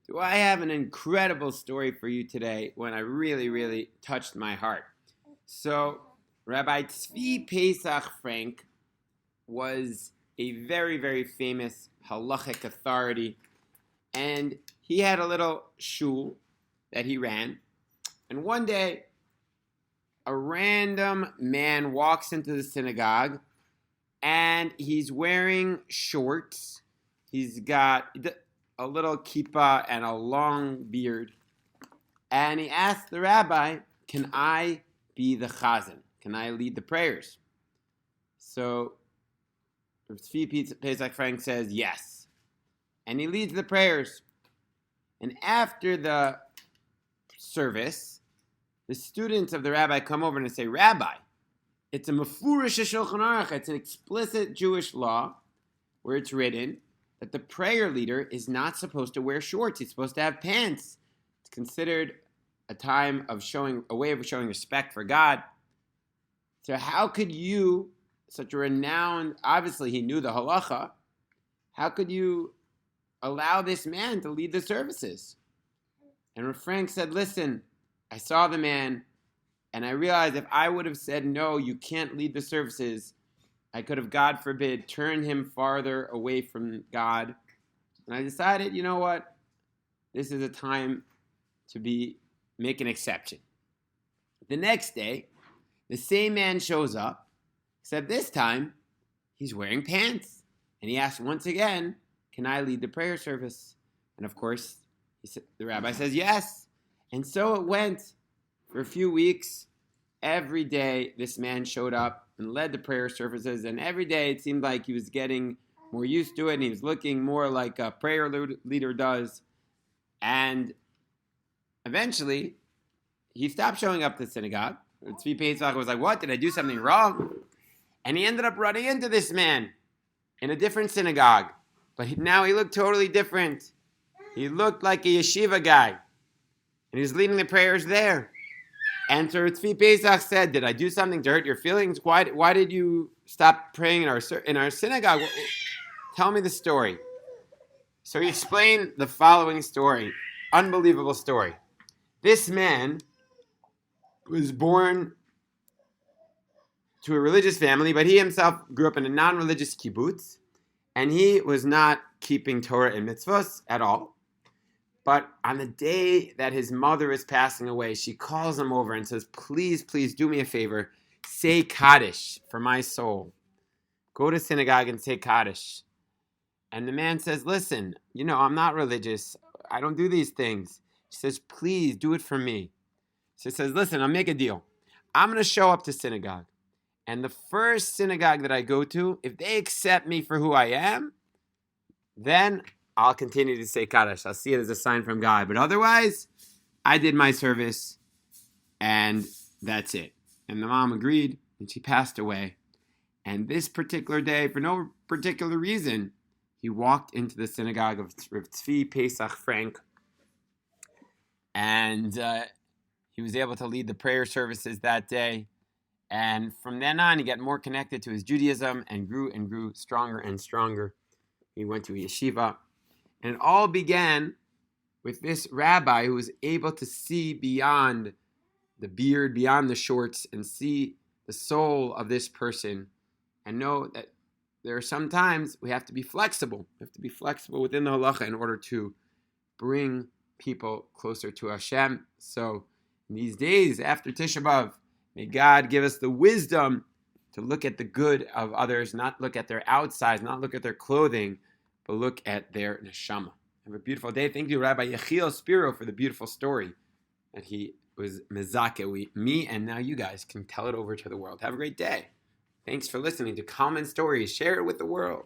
Do I have an incredible story for you today when I really, really touched my heart? So, Rabbi Tzvi Pesach Frank was a very, very famous halachic authority, and he had a little shul that he ran. And one day, a random man walks into the synagogue, and he's wearing shorts. He's got a little kippah and a long beard. And he asked the rabbi, can I be the Chazzan? Can I lead the prayers? So Tzvi Pesach Frank says yes. And he leads the prayers. And after the service, the students of the rabbi come over and say, Rabbi, it's a mefurish Shulchan Aruch. It's an explicit Jewish law where it's written that the prayer leader is not supposed to wear shorts. He's supposed to have pants. It's considered a time of a way of showing respect for God. So how could you, such a renowned, obviously he knew the halacha, how could you allow this man to lead the services? And Rav Frank said, listen, I saw the man, and I realized if I would have said, no, you can't lead the services, I could have, God forbid, turned him farther away from God. And I decided, you know what? This is a time to make an exception. The next day, the same man shows up, except this time, he's wearing pants. And he asks once again, can I lead the prayer service? And of course, the rabbi says yes. And so it went for a few weeks. Every day, this man showed up and led the prayer services. And every day, it seemed like he was getting more used to it. And he was looking more like a prayer leader does. And eventually, he stopped showing up to the synagogue. Tzvi Pesach was like, what? Did I do something wrong? And he ended up running into this man in a different synagogue. But now he looked totally different. He looked like a yeshiva guy. And he was leading the prayers there. And so Tzvi Pesach said, did I do something to hurt your feelings? Why did you stop praying in our synagogue? Tell me the story. So he explained the following story. Unbelievable story. This man was born to a religious family, but he himself grew up in a non-religious kibbutz, and he was not keeping Torah and mitzvahs at all. But on the day that his mother is passing away, she calls him over and says, please, please do me a favor. Say Kaddish for my soul. Go to synagogue and say Kaddish. And the man says, listen, I'm not religious. I don't do these things. She says, please do it for me. She says, listen, I'll make a deal. I'm going to show up to synagogue. And the first synagogue that I go to, if they accept me for who I am, then I'll continue to say Kaddish. I'll see it as a sign from God. But otherwise, I did my service, and that's it. And the mom agreed, and she passed away. And this particular day, for no particular reason, he walked into the synagogue of Tzvi Pesach Frank, and he was able to lead the prayer services that day. And from then on, he got more connected to his Judaism and grew stronger and stronger. He went to a yeshiva. And it all began with this rabbi who was able to see beyond the beard, beyond the shorts, and see the soul of this person and know that there are some times we have to be flexible. We have to be flexible within the halacha in order to bring people closer to Hashem. So in these days after Tisha B'Av, may God give us the wisdom to look at the good of others, not look at their outsides, not look at their clothing, but look at their neshama. Have a beautiful day. Thank you, Rabbi Yechiel Spiro, for the beautiful story that he was mezake me, and now you guys can tell it over to the world. Have a great day. Thanks for listening to Kalman Stories. Share it with the world.